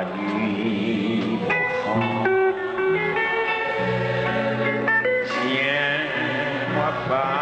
la nuit profonde. Tiens-moi pas.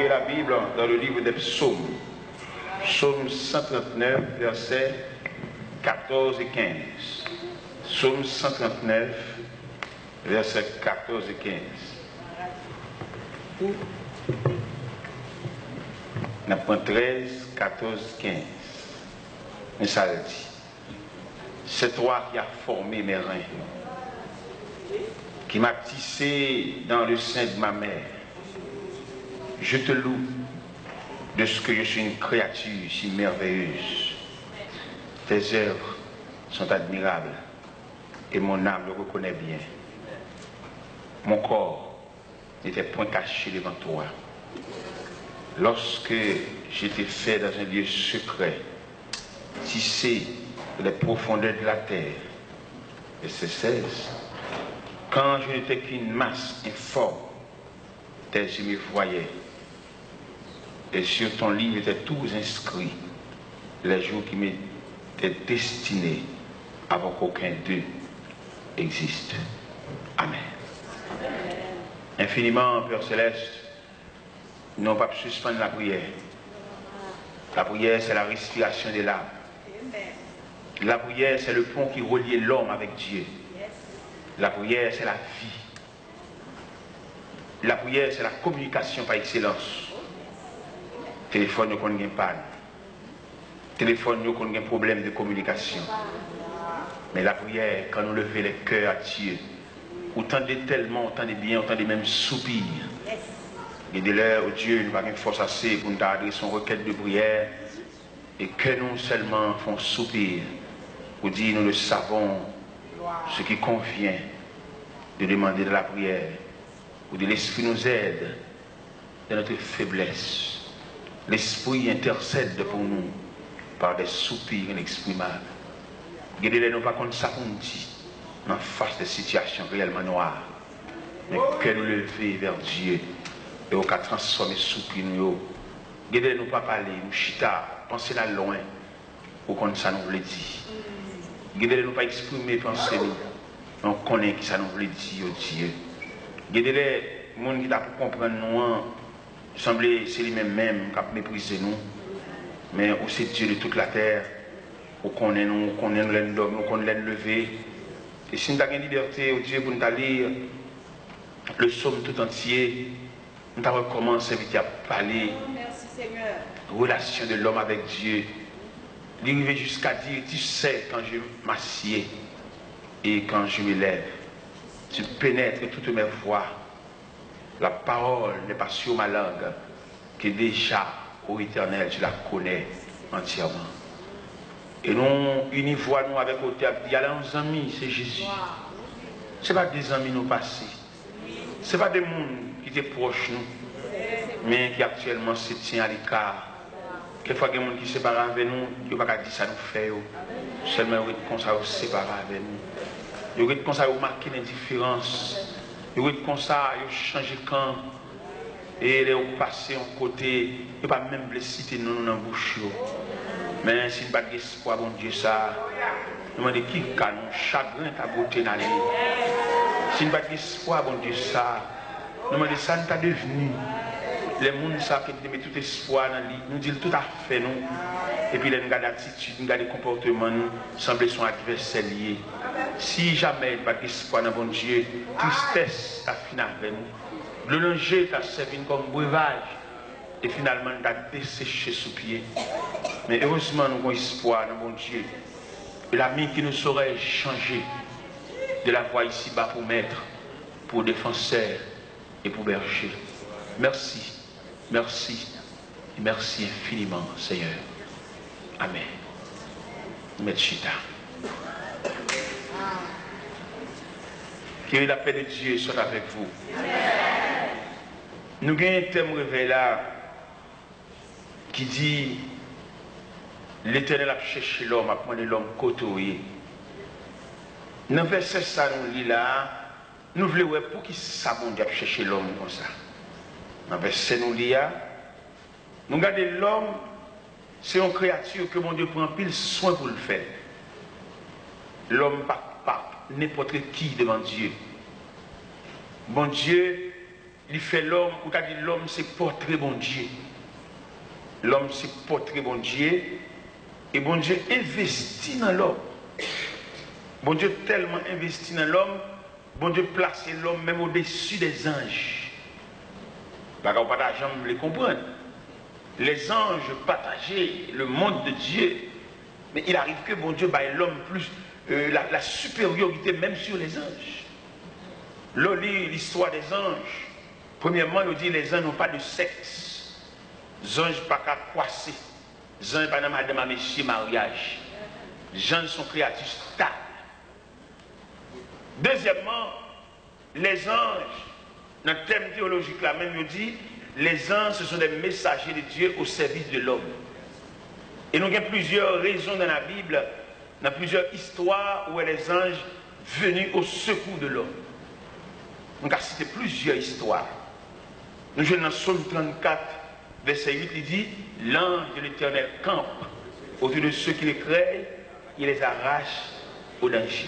La Bible dans le livre des psaumes, psaume 139, versets 14 et 15. Psaume 139, versets 14 et 15. On apprend 13, 14, 15. Mais ça le dit. C'est toi qui as formé mes reins, qui m'as tissé dans le sein de ma mère. Je te loue de ce que je suis une créature si merveilleuse. Tes œuvres sont admirables et mon âme le reconnaît bien. Mon corps n'était point caché devant toi. Lorsque j'étais fait dans un lieu secret, tissé dans les profondeurs de la terre, verset 16, quand je n'étais qu'une masse informe, tes yeux me voyaient. Et sur ton livre étaient tous inscrits les jours qui m'étaient destinés avant qu'aucun d'eux existe. Amen. Infiniment, Père Céleste, nous n'avons pas pu suspendre la prière. La prière, c'est la respiration de l'âme. La prière, c'est le pont qui relie l'homme avec Dieu. La prière, c'est la vie. La prière, c'est la communication par excellence. Téléphone, nous connaissons pas. Téléphone, nous connaissons un problème de communication. Mais la prière, quand nous levons les cœurs à Dieu, autant de tellement, autant de bien, autant de même soupirs. Et de l'heure où Dieu nous va une force assez pour nous adresser son requête de prière et que nous seulement font soupir pour dire nous le savons, ce qui convient de demander de la prière, ou de l'Esprit nous aide dans notre faiblesse. L'Esprit intercède pour nous par des soupirs inexprimables. Guidez-les nous pas contre ça qu'on dit. en face des situations réellement noires. Mais que nous lever vers Dieu et au cas transformer soupir nous. Guidez nous pas parler, nous chita, penser là loin, pour qu'on ça nous voulait dire. Guidez nous pas exprimer, penser nous. On connaît qui ça nous voulait dire, Dieu. Guidez les gens qui t'a pour comprendre nous, semblait c'est lui-même qui a méprisé nous. Mais aussi Dieu de toute la terre, on connaît nous, on connaît nous, on connaît nous lever. Et si nous avons une liberté, au Dieu, pour nous lire le psaume tout entier, nous avons commencé à parler relation de l'homme avec Dieu. D'arriver jusqu'à dire, tu sais quand je m'assieds et quand je me lève, tu pénètres toutes mes voies. La parole n'est pas sur ma langue, que déjà, ô Éternel, je la connais entièrement. Et nous, unissons nous avec le théâtre. Il y a nos amis, c'est Jésus. Ce n'est pas des amis nous passés. Ce n'est pas des gens qui étaient proches nous, mais qui actuellement se tiennent à l'écart. Quelquefois, il y a des gens qui se séparent avec nous, ils ne peuvent pas dire ça nous fait. Seulement, ils ont ça se séparer avec nous. Ils ont ça marquer l'indifférence. Ils ont ça changer de camp. Et ils ont passé en côté. Ils ne peuvent pas même les citer nous dans la bouche. Mais si nous n'avons pas d'espoir, bon Dieu, ça, nous demandons qui a nous chagrin ta beauté dans les. Si nous n'avons pas d'espoir, bon Dieu, ça, nous demandons ça, nous sommes devenus. Les gens savent qu'ils mettent tout espoir dans lui, nous disent tout à fait, nous. Et puis, nous avons l'attitude, nous avons le comportement, nous semblent son adversaire lié. Si jamais il n'y a pas d'espoir dans bon Dieu, tristesse a fini avec nous. Le danger a servi comme breuvage. Et finalement, nous avons desséché sous pied. Mais heureusement, nous avons espoir dans bon Dieu. Et l'ami qui nous saurait changer de la voie ici-bas pour maître, pour défenseur et pour berger. Merci, merci, et merci infiniment, Seigneur. Amen. Metchita. Que la paix de Dieu soit avec vous. Nous avons un thème révélé là qui dit l'Éternel a cherché l'homme, a prendre l'homme côtoyé. Dans le verset ça nous lit là, nous voulons voir pour qui ça bon Dieu a cherché l'homme comme ça. Dans le verset nous lit là, nous regardons l'homme, c'est une créature que mon Dieu prend pile soin pour le faire. L'homme pas n'importe qui devant Dieu. Bon Dieu, il fait l'homme, ou t'as dit l'homme c'est portrait bon Dieu. L'homme c'est portrait bon Dieu. Et bon Dieu investit dans l'homme. Bon Dieu tellement investi dans l'homme, bon Dieu place l'homme même au-dessus des anges. Parce qu'on ne peut pas jamais les comprendre. Les anges partageaient le monde de Dieu. Mais il arrive que bon Dieu baille l'homme plus la supériorité même sur les anges. L'on lit l'histoire des anges. Premièrement, on dit les anges n'ont pas de sexe. Les anges n'ont pas qu'à croiser. Les anges n'ont pas de madame à monsieur mariage. Les anges sont créatures stables. Deuxièmement, les anges, dans le thème théologique là même, on dit les anges ce sont des messagers de Dieu au service de l'homme. Et nous avons plusieurs raisons dans la Bible, dans plusieurs histoires où les anges venus au secours de l'homme. On a cité plusieurs histoires. Nous jouons dans Psaume 34, verset 8, il dit l'ange de l'Éternel campe autour de ceux qui les craignent, il les arrache au danger.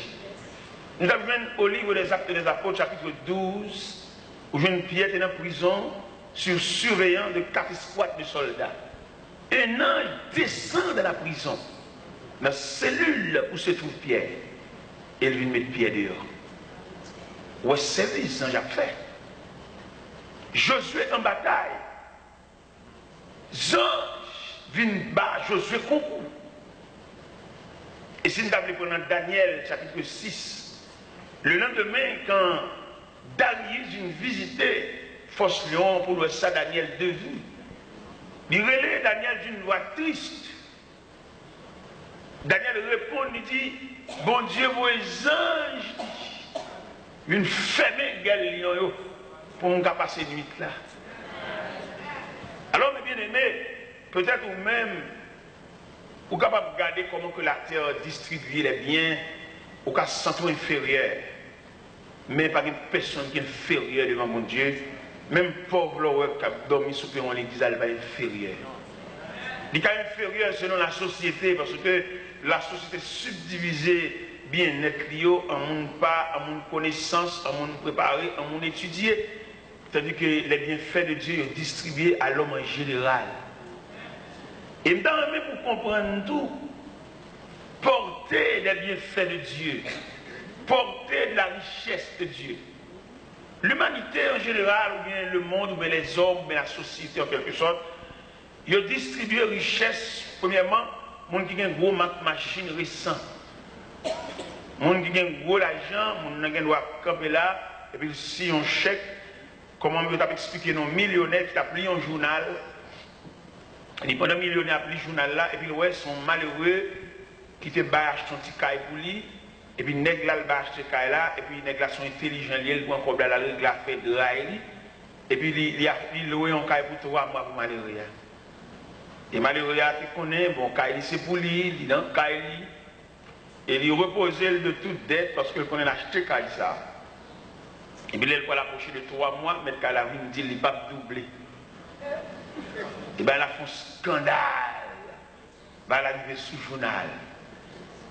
Nous avons au livre des Actes des Apôtres, chapitre 12, où jeune Pierre est en prison sur surveillant de 4 escouades de soldats. Un ange descend de la prison, dans la cellule où se trouve Pierre, et il vient mettre Pierre dehors. Où est-ce que les anges ont fait? Josué en bataille. Les anges viennent battre Josué concours. Et si nous avons pris dans Daniel, chapitre 6, le lendemain, quand Daniel vient visiter Force Lion pour le ça, Daniel de vue, il relève Daniel d'une voix triste. Daniel répond, il dit, bon Dieu, vos anges, une fermée gueule pour nous passer nuit là. Alors, mes bien-aimés, peut-être ou même, vous êtes capable de regarder comment que la terre distribue les biens ou qu'à se sentir inférieur, mais pas une personne qui est inférieure devant mon Dieu, même pauvre l'heure qui a dormi sous le l'église, elle va être inférieure. Il est inférieur selon la société, parce que la société subdivisée bien-être, en monde pas, en monde connaissance, en monde préparé, en monde étudié. Tandis que les bienfaits de Dieu sont distribués à l'homme en général. Et même pour comprendre tout, porter les bienfaits de Dieu, porter de la richesse de Dieu. L'humanité en général, ou bien le monde, ou bien les hommes, ou bien la société en quelque sorte, ils ont distribué richesse, premièrement, les gens qui ont une grosse machine récente. Les gens qui ont un gros argent, les gens qui doivent camper là, et puis si on chèque, comment on peut expliquer nos millionnaires qui ont pris un journal, et pendant les millionnaires ont pris le journal là, et puis ouais, sont malheureux, qui te acheter un petit caille pour lui, et puis les gens qui acheter ce caille là, et puis les gens sont intelligents, ils vont encore la règle à faire de rail, et puis ils louent un caille pour 3 mois pour malheureux. Et malheureux, qui connaît, bon, caille c'est pour lui, il dans caille, et il repose de toute dette parce qu'il connaît acheter caille ça. Et puis il va l'approcher de 3 mois, mais qu'à la vie, il dit qu'il va doubler. Et bien, il a fait un scandale. Il va arriver sous le journal.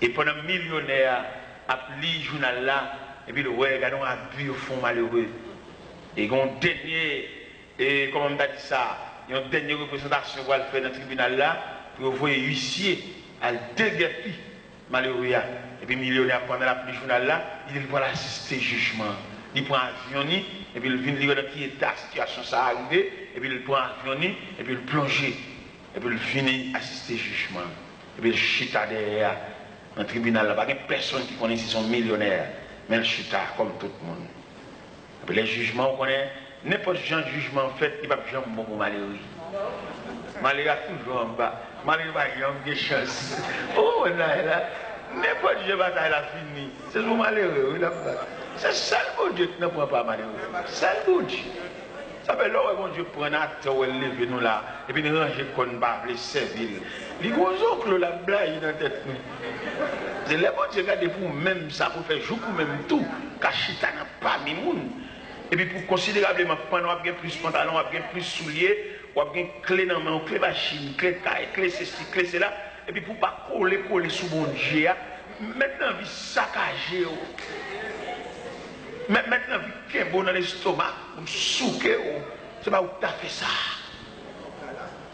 Et pendant un millionnaire a lu le journal là, et puis le regarde un abus au fond malheureux. Et il y a un dernier, et comment on a dit ça, il y a une dernière représentation qu'on va faire dans le tribunal là, pour voir huissier à le déguerpi malheureux. Et puis le millionnaire, pendant le journal là, il va assister au jugement. Il prend un avion, et puis il vient lire dans quel état la situation ça arrivé, et puis il prend un avion, et puis il plonge, et puis il finit assister au jugement. Et puis il chita derrière, dans le tribunal, là, il n'y a personne qui connaît s'ils sont millionnaires, mais il chita comme tout le monde. Et puis les jugements, on connaît, n'importe quel jugement fait, il ne va pas jamais bon pour malheureux. Malheureux toujours en bas, malheureux va jamais de chance. Oh, là, n'importe quel bataille a fini, c'est toujours malheureux, il a pas. C'est ça le bon Dieu qui ne prend pas malheureux. C'est le bon Dieu. Ça fait là où bon Dieu prend un acte où il lève nous là, et puis nous ranger qu'on ne va pas les servir. Les gros oncles la blague dans la tête. C'est le bon Dieu qui pour même ça, pour faire jour pour même tout. Cachita n'a pas mis moun. Et puis pour considérablement prendre, on a bien plus pantalon, on a bien plus souliers, on a bien clé dans la main, clé machine, clé caille, clé ceci, clé cela. Et puis pour ne pas coller sous bon Dieu, maintenant, il saccagé. Mais maintenant, vu qu'il y a un bon dans l'estomac, ou souqué, c'est pas où tu as fait ça.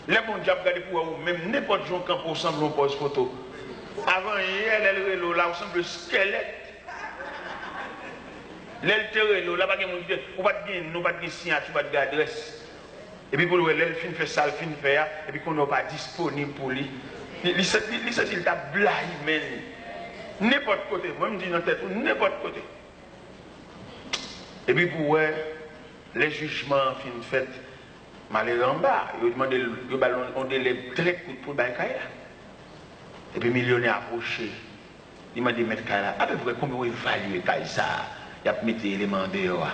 Les bons diables regardent pour vous, même n'importe qui quand on semble on pose photo. Avant hier, elle là, on semble squelette. L'elle là, pas de monde, on va te gagner, on va te gagner signature, on va te gagner adresse. Et puis pour le elle fin fait ça, elle fin faire, et puis qu'on n'est pas disponible pour lui. Il s'agit de blague, n'importe côté, moi je me dis dans la tête, n'importe côté. Et puis pour les jugements fin fait, malheureux en bas, ils demandent on délève très court pour le bail. Et puis millionnaire approché, il m'a dit mettre Kaila, à peu près combien vous évaluez ça, il a mis des éléments dehors.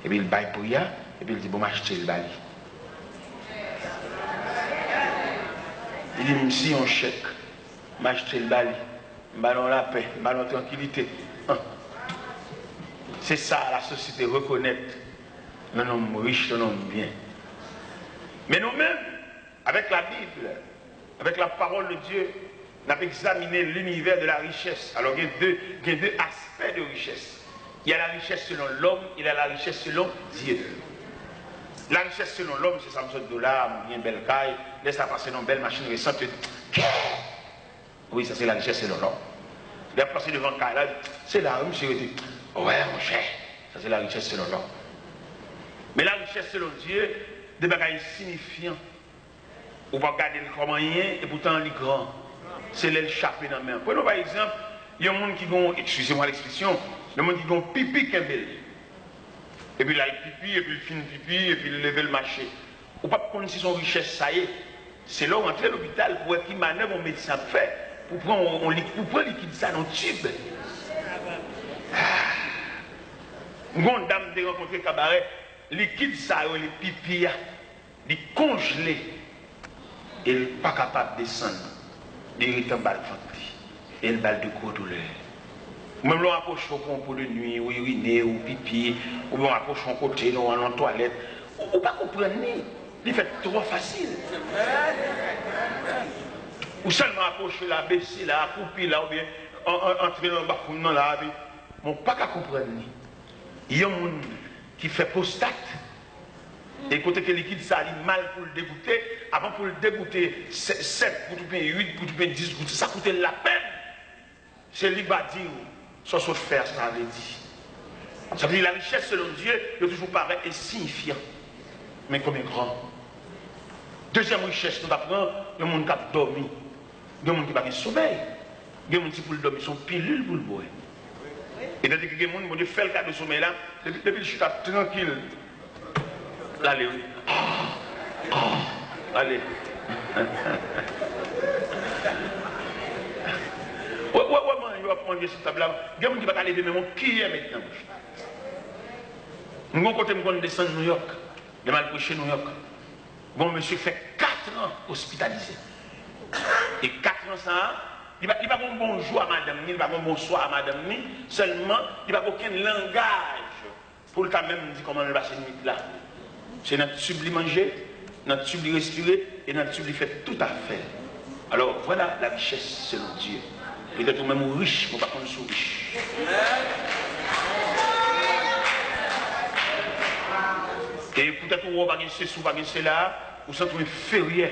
Et puis il bail pour ya, et puis il dit bon m'acheter le bail. Il dit si on chèque, m'acheter le bail, ballon la paix, ballon tranquillité. C'est ça, la société reconnaître un homme riche, un homme bien. Mais nous-mêmes, avec la Bible, avec la parole de Dieu, nous avons examiné l'univers de la richesse. Alors, il y a deux aspects de richesse. Il y a la richesse selon l'homme, il y a la richesse selon Dieu. La richesse selon l'homme, c'est $100, bien belle caille, laisse ça passer dans une belle machine récente. Oui, ça c'est la richesse selon l'homme. Il a passé devant caille, c'est là, monsieur. Ouais, mon cher, ça c'est la richesse selon l'homme. Mais la richesse selon Dieu, des bagages insignifiants. On va regarder comme rien et pourtant il est grand. C'est l'échappé dans la main. Prenons par exemple, il y a un monde qui vont, excusez-moi l'expression, le monde qui vont pipi Kembel. Et puis là, il pipi, et puis il finit pipi, et puis il lève le marché. On ne peut pas connaître si son richesse, ça y est. C'est là où on entre à l'hôpital pour voir qui manœuvre, mon médecin fait, pour prendre liquide ça dans le tube. Une dame de rencontrer cabaret, liquide ça, les pipi, les congelé, et il n'est pas capable de descendre, il est en balle de et il balle de gros douleur. Même l'on approche pour de nuit, ou uriner, ou pipi, ou bien on approche en côté, ou en toilette. Ou pas comprendre ni. Il fait trop facile. Ou seulement approcher là, baisser là, couper là, ou bien entrer dans le bafoun là, on pas qu'à comprendre ni. Il y a un monde qui fait prostate. Et côté que le liquide ça a mal pour le dégoûter, avant pour le dégoûter 7 pour tout bien 8 pour tout bien 10 gouttes, ça coûte la peine. C'est lui qui va dire, ça se faire, ça veut dire. Ça veut dire la richesse selon Dieu, il toujours paraît insignifiant. Mais comme un grand. Deuxième richesse, nous apprenons, il y a un monde qui a dormi. Il y a un monde qui n'a pas de sommeil. Il y a un monde qui pour le dormir, son pilule pour le boire. Et tandis que il y a un monde qui fait le cas de sommeil là, depuis le chute tranquille. Allez, oui. Allez. Il va prendre cette table là. Il y a des gens qui vont aller lever, mais qui est maintenant? Mon côté, je vais descendre à New York. Je vais aller chez New York. Bon, monsieur fait 4 ans hospitalisé. Et 4 ans, ça, il va pas un bonjour à madame, il va pas un bonsoir à madame, seulement, il va pas aucun langage pour le quand même dire comment elle va se nuit là. C'est notre tube manger, notre tube respirer et notre tube fait tout à fait. Alors voilà la richesse selon Dieu. Peut-être même riche, mais pas qu'on soit riche. Et peut-être qu'on va gagner ceci ou pas gagner cela, ou sent inférieur.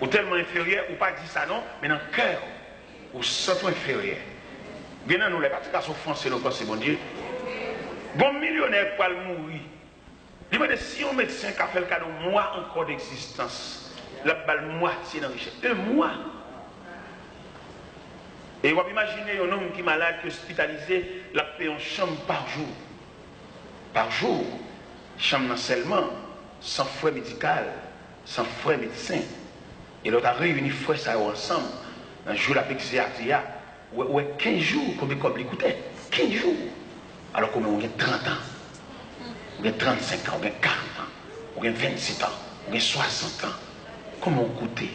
Ou tellement inférieur, ou pas dire ça non, mais dans le cœur, ou sent inférieur. Bien dans nous, les pratiques offensées, nous pensons, bon Dieu. Bon millionnaire pour mourir. Il m'a dit, si un médecin qui a fait le cas de moi encore d'existence, la balle moitié dans la richesse. 1 mois. Et vous imaginez un homme qui est malade, qui est hospitalisé, la paie en chambre par jour. Par jour. Chambre seulement, sans frais médical, sans frais médecin. Et l'autre a réuni frais ça ensemble. Un jour, la Pexéatia, ouais, 15 jours, combien il coûtait? 15 jours. Alors qu'on a 30 ans, on a 35 ans, on a 40 ans, on a 27 ans, on a 60 ans. Comment on coûtait?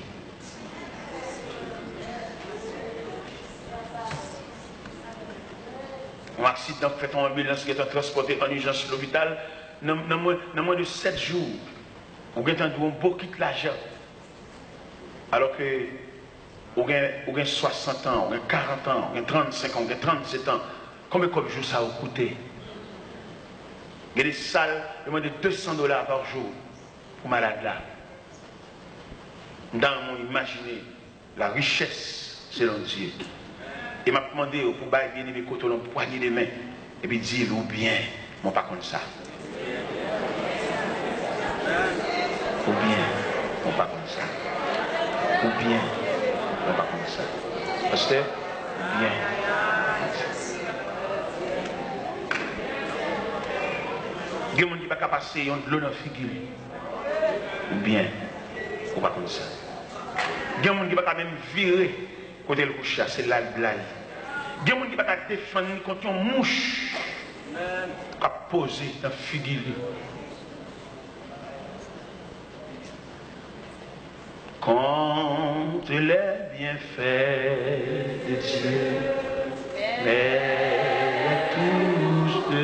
Un accident fait en ambulance qui est transporté en urgence à l'hôpital, dans moins de 7 jours, on a un beau kit l'argent. Alors que on a 60 ans, on a 40 ans, on a 35 ans, on a 37 ans. Combien de jours ça a coûté? Il y a des salles de moins de $200 par jour pour malades là. Dans mon imaginer la richesse selon Dieu. Et m'a demandé pour bailler bien mes côtés, on poigner les mains et puis dire ou bien, mon pas comme ça. Ou bien, mon pas comme ça. Ou bien, mon pas comme ça. Pasteur, bien. Il y a des gens qui ne peuvent pas passer de l'eau dans la figure. Ou bien, ou pas comme ça. Il y a des gens qui ne peuvent pas même virer côté le coucher, c'est là le blague. Il y a des gens qui ne peuvent pas défendre contre une mouche qui a posé dans la figure. Contre les bienfaits de Dieu, mais tous de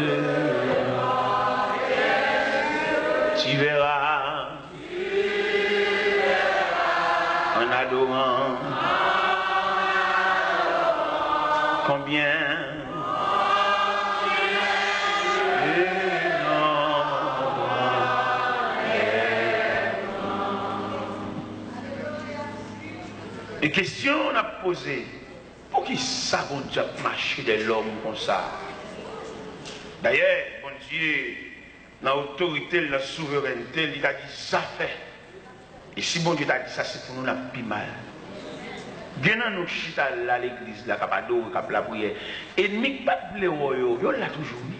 tu verras en adorant combien et question on a posé pour qui ça bon Dieu marcher de l'homme comme ça. D'ailleurs bon Dieu dans l'autorité, la souveraineté, il a dit ça fait. Et si bon Dieu t'a dit ça, c'est pour nous la plus mal. Bien dans nos chita là, l'église, là, capado, cap la prière. Ennemi pas de blaireau, yo l'a toujours mis.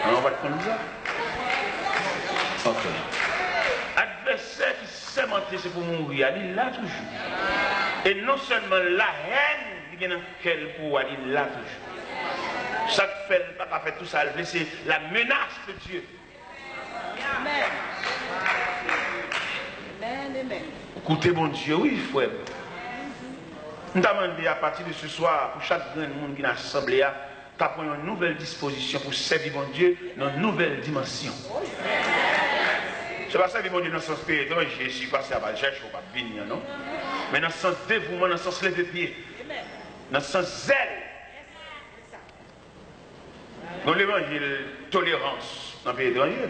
Alors on va te prendre ça. Ok. Adversaire qui s'est menté, c'est pour mourir, il l'a toujours. Et non seulement la haine, il vient dans quel pouvoir, il l'a toujours. Ça fait le papa fait tout ça, c'est la menace de Dieu. Amen. Amen, amen. Écoutez, bon Dieu, oui, frère. Nous avons demandé à partir de ce soir, pour chaque grand monde qui est assemblé, tu as pris une nouvelle disposition pour servir mon Dieu dans une nouvelle dimension. Je ne sais pas ça, mon Dieu, dans le sens spirituel, je suis passé à Valchèche, je ne vais pas venir, non? Mais dans le sens dévouement, dans le sens lever pied, dans le sens zèle. Dans l'évangile, tolérance dans le pays étranger.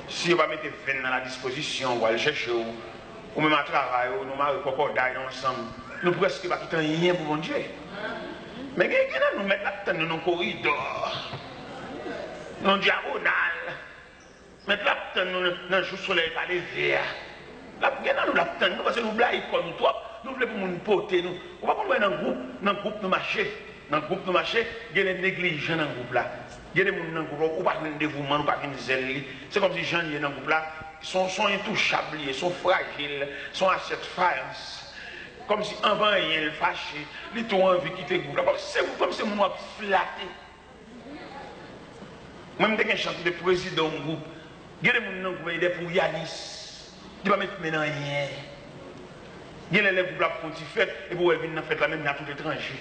Si on va mettre 20 dans la disposition, on va le chercher, ou même à travail, ou nous marrer d'aller ensemble, nous presque pas quitter rien pour mon Dieu. Mais nous mettons là dans nos corridors, dans le diagonal, mettre là dans le jour soleil par les verres. Là, nous l'attendons parce que nous blaguons comme nous, toi, nous voulons pour nous porter, nous. On va pas dans le groupe, nous marcher. Dans le groupe, nous marcher, il y a des négligents dans le groupe là. Il y a des gens dans le groupe, ou pas de dévouement, ou pas de zèle. C'est comme si les gens dans le groupe là sont intouchables, sont fragiles, sont à cette faïence. Comme si en vain, il y a fâché, ils ont envie de quitter le groupe là. C'est comme si moi flatté. Même quand je chante de président du groupe, il y a des gens dans le groupe, il y a des pour Yanis. Il va mettre maintenant rien. Il y a des groupes là pour faire et pour venir dans la fête là, même dans tout étranger.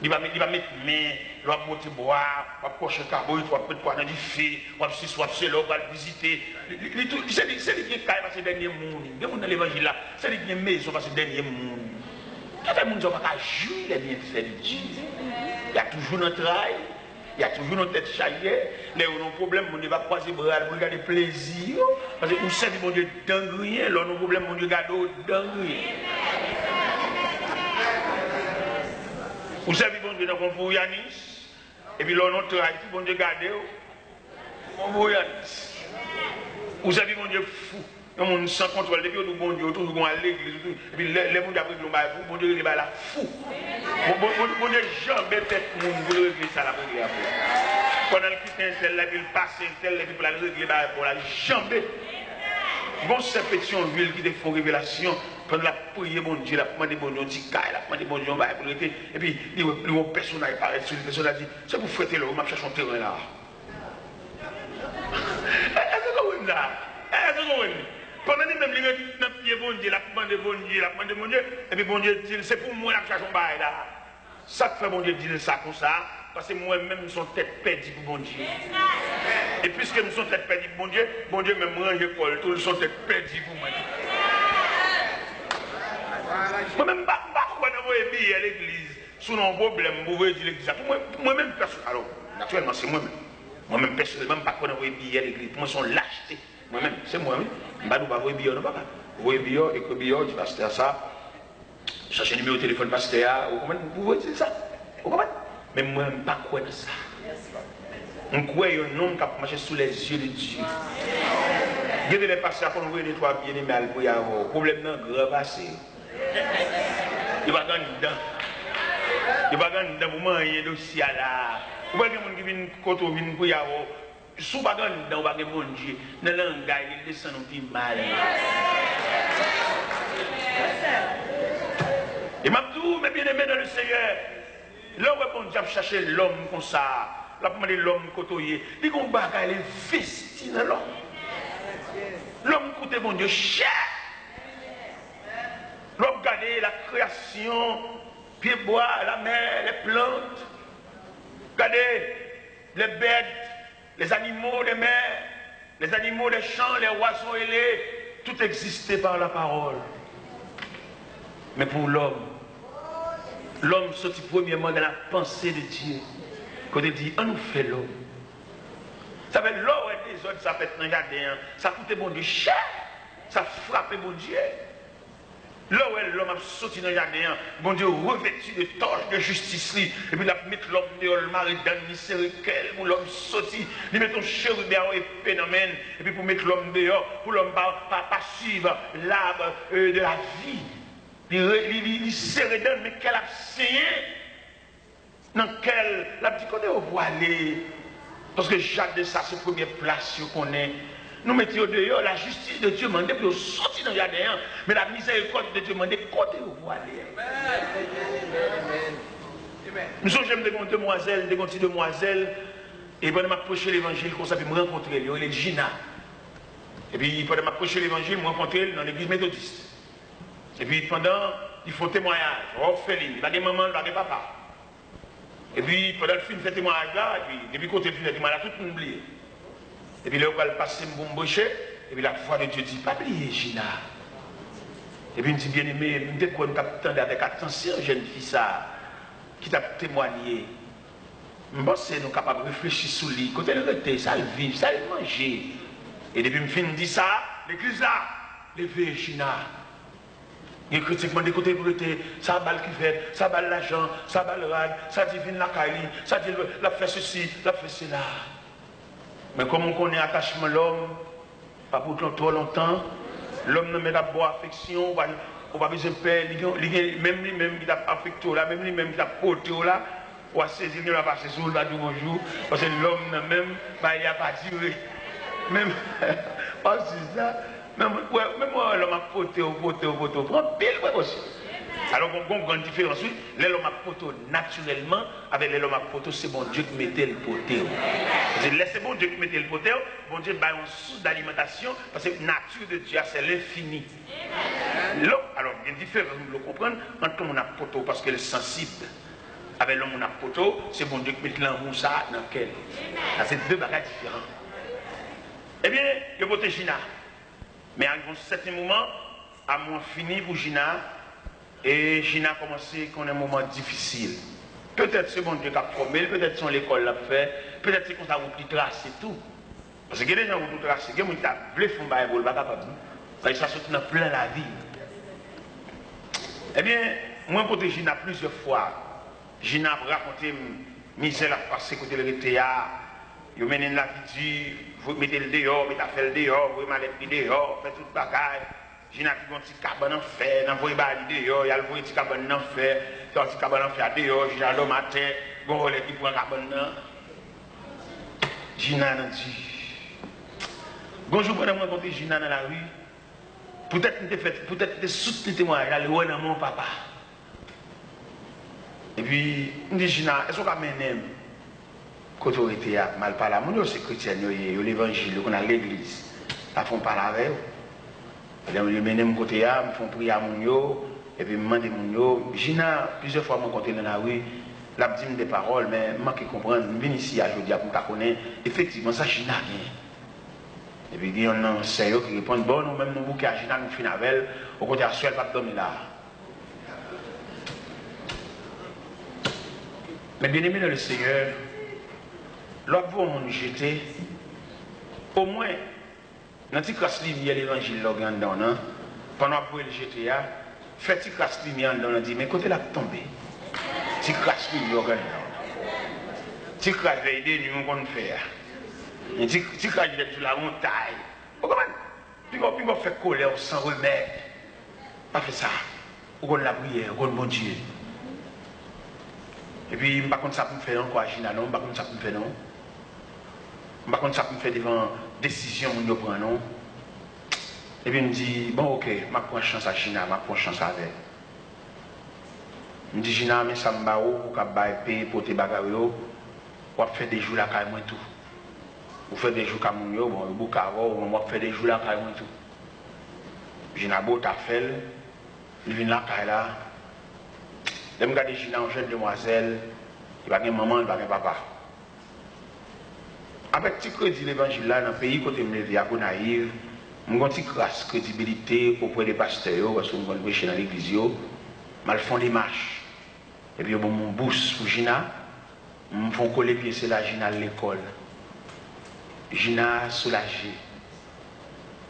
Il va mettre main, il va monter boire, il va cocher le carbone, il va mettre quoi dans du feu, il va se soit là, il va visiter. C'est lui qui est parce que dernier monde. Il y a dans l'évangile là, c'est lui qui est maison parce que dernier monde. Quand les gens ne vont pas jouir les bienfaits de Dieu. Il y a toujours notre travail, il y a toujours notre tête charrière. Là où on a un problème, on ne va pas croiser les bras pour regarder plaisir. Parce que vous savez, mon Dieu, dans rien, là on a un problème, mon Dieu, regarde dans rien. Vous savez, bon Dieu, nous avons Yanis, et puis là, on travaille, bon Dieu, gardez, on va Yanis. Vous savez, mon Dieu, fou, on sans contrôle, depuis que nous, bon Dieu, tout, nous allons à l'église, et puis les gens après nous, bon Dieu, il est là, fou. Bon Dieu, jamais tête, vous le réglez ça, la prière. Pendant le quitte un tel, il passe un tel, et puis pour la régler, pour la jamais. Bon, c'est Pétionville qui font révélation. Quand la prière, bon Dieu, la demande bon Dieu, on dit, la demande bon Dieu, on va pour et puis, le personne apparaît sur le personne a dit, c'est pour fêter là, on m'a cherché un terrain là. Est-ce que vous là? Est-ce que vous pendant que même les pieds bon Dieu, la demande bon Dieu, la demande bon Dieu, et puis bon Dieu dit, c'est pour moi la cherche un bail là. Ça fait bon Dieu dire ça comme ça, parce que moi-même, je suis tête perdue pour bon Dieu. Et puisque nous sommes tête perdue pour bon Dieu même range l'école, tous sont tête perdue pour moi. Moi-même, pas quoi dans vos billets à l'église, sous un problème, vous voyez l'église. Moi-même, personnellement, alors, naturellement, c'est moi-même. Moi-même, personnellement, pas quoi dans vos billets à l'église. Moi, sont lâchetés. Moi-même, c'est moi-même. Je ne vais pas voir billets, non, pas. Vous voyez billets, et que billets, du pasteur, ça. Cherchez le numéro de téléphone pasteur, vous voyez ça. Vous comprenez? Mais moi-même, pas quoi dans ça. On croit un homme qui a marché sous les yeux de Dieu. Il y a des pasteurs qui ont envoyé des trois bien-aimés pour y avoir. Problème non grave assez. Il va gagner dedans. Il va gagner dedans pour manger dossier là. Vous voyez quelqu'un qui vient côté vient pour y avoir. Si vous ne gagner dedans, vous va gagner bon Dieu. Dans le langage, il descend un petit mal. Et m'a dit, mes bien-aimés dans le Seigneur, là où on a cherché l'homme comme ça, là pour demander l'homme côtoyer, il y a un bagage, il est investi dans l'homme. L'homme coûte bon Dieu cher. L'homme regarde la création, pieds bois, la mer, les plantes. Regardez les bêtes, les animaux des mers, les animaux des champs, les oiseaux ailés, tout existait par la parole. Mais pour l'homme, l'homme sortit premièrement dans la pensée de Dieu. Quand il dit, on nous fait l'homme. Ça fait l'eau et des autres, ça fait dans le jardin, ça coûte bon Dieu cher, ça frappe bon Dieu. Là où l'homme a sorti dans le jardin, bon Dieu revêtu de torches de justice, et puis il a mis l'homme dehors, le mari dans le mystériquel, pour l'homme sorti, il met ton chérubin et phénomène, et puis pour mettre l'homme dehors, pour l'homme pas suivre l'arbre de la vie. Il serre dedans, mais qu'elle a saigné, dans quel, la petite côté au voilé, parce que Jacques de ça, c'est la première place qu'on est. Nous mettons dehors, la justice de Dieu demande, puis on sortit dans le jardin, mais la miséricorde de Dieu demande, côté au voilé. Nous sommes des demoiselles, des petites demoiselles, et pendant que je prêchais l'évangile, comme ça, puis me rencontrer, il est Gina. Et puis pendant que je prêchais l'évangile, je me rencontrais dans l'église méthodiste. Et puis pendant ils font témoignage, orpheline, il n'y a pas de maman, il n'y a pas de papa. Et puis, pendant le film fait témoignage là, et puis, depuis côté film fait témoignage là, tout le monde oublie. Et puis, là, on va le passer, mon boucher, et puis la foi de Dieu dit, pas oublier Gina. Et puis, il me dit, bien aimé, je me dis qu'on t'attendait avec attention, jeune fille, ça, qui t'a témoigné. Je pense que nous sommes capables de réfléchir sur lui, côté le rete, ça le vivre, ça le manger. Et depuis que je dis ça, l'église là, levez Gina. Les critiques m'ont dit côté pour ça balle qui fait, ça balle l'argent, ça balle le rad, ça divine la caille, ça dit la fait ceci, la fait cela. Mais comme on connaît attachement l'homme, pas pour trop longtemps, l'homme ne met pas de affection, on va besoin de paix, même lui-même qui t'a affecté là, même lui-même qui t'a porté là, on va saisir, il va passer sur le va dire bonjour, parce que l'homme même, il n'y a pas duré. Même, c'est ça. Même moi, l'homme a poté, prend pile, aussi. Alors, on a une grande différence. L'homme a poté naturellement, avec l'homme a poté, c'est bon Dieu qui mettait le poté. C'est bon Dieu qui mettait le poté, bon Dieu a une source d'alimentation, parce que la nature de Dieu, c'est l'infini. Alors, il y a une différence, vous le comprenez, entre l'homme a poté, parce qu'il est sensible. Avec l'homme a poté, c'est bon Dieu qui met l'amour ça dans lequel. C'est deux bagages différents. Eh bien, je vote Gina. Mais à un certain moment, à mon fini pour Gina, et Gina a commencé qu'on a un moment difficile. Peut-être c'est bon Dieu qui a formé, peut-être son l'école l'a fait, peut-être c'est comme ça vous tracé tout. Parce que les gens vous tracé, les gens qui ont voulu faire un bail, pas capable. Parce que ça saute dans plein la vie. Eh bien, moi pour Gina plusieurs fois, Gina a raconté misère à passer côté le théâtre. Vous menez la vie, vous mettez le dehors, vous mettez le dehors, vous mettez le dehors, vous faites tout le bagage. J'ai un petit cabane en fer, vous voyez le dehors, il y a le petit cabane en fer, il y a un petit cabane en fer dehors, j'ai un l'homme à terre, vous voyez qui prend le cabane. Gina a dit, bonjour, madame, moi, quand Gina dans la rue, peut-être que soutenu moi, j'allais voir dans mon papa. Et puis, je dis, Gina, est-ce qu'on va m'aimer? Quand on était mal parlé, nous sommes chrétiens, nous avons l'évangile, nous avons l'église. Ils font parler avec eux. Ils me côté, ils font prier à nous, et puis ils me demandent, Gina, plusieurs fois, je suis dans la rue, je dis des paroles, mais je comprends, je viens ici à aujourd'hui pour connaître, effectivement, ça, Gina a. Et puis il y a un enseignant qui répond, bon, nous-mêmes, nous bouquons à Gina, nous finissons avec elle, au côté à elle ne va pas dormir là. Mais bien aimé dans le Seigneur, l'autre vous on jeté, au moins, dans cette classe lumière l'évangile là pendant que le jeté, fait cette classe lumière on dit, mais côté là tombé, cette classe lumière cette classe va aider nous qu'on fait, cette classe est sur la montagne, puis on fait colère sans remède, pas fait ça, on la prière, on bon Dieu. Et puis, je ne sais pas ça pour me faire encore, Gina, non, je ne sais pas ça pour me faire, non. Je ne sais pas ça pour me faire devant décision que je prends, non. Et puis, je me dis, bon, ok, je prends chance à Gina, je prends chance avec. Je me dis, Gina, mais ça me va où, pour que payer pour tes bagages, ou faire des jours là, quand même, tout. Ou faire des jours comme moi, bon, ou faire des jours là, quand même, tout. Gina, beau, t'as fait, il vient là, quand là. Je regarde Gina, une jeune demoiselle, il va y avoir maman, il va y avoir papa. Avec petit crédit l'évangile là, dans le pays côté me lever à Gonaïve, je suis une grâce crédibilité auprès des pasteurs, parce que je suis prêcher dans l'église, je fais des marches. Et puis, je fais mon bourse pour Gina, je fais coller pied c'est la Gina à l'école. Gina soulagée.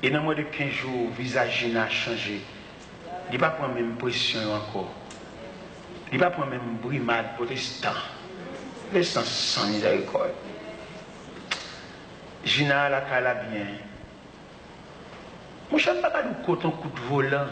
Et dans moins de 15 jours, le visage Gina a changé. Il ne va pas prendre la même pression encore. Il ne va pas prendre la même brimade protestant. Les sens sans miséricorde. Gina, la cala bien. Moi, je ne sais pas de coton coup de volant.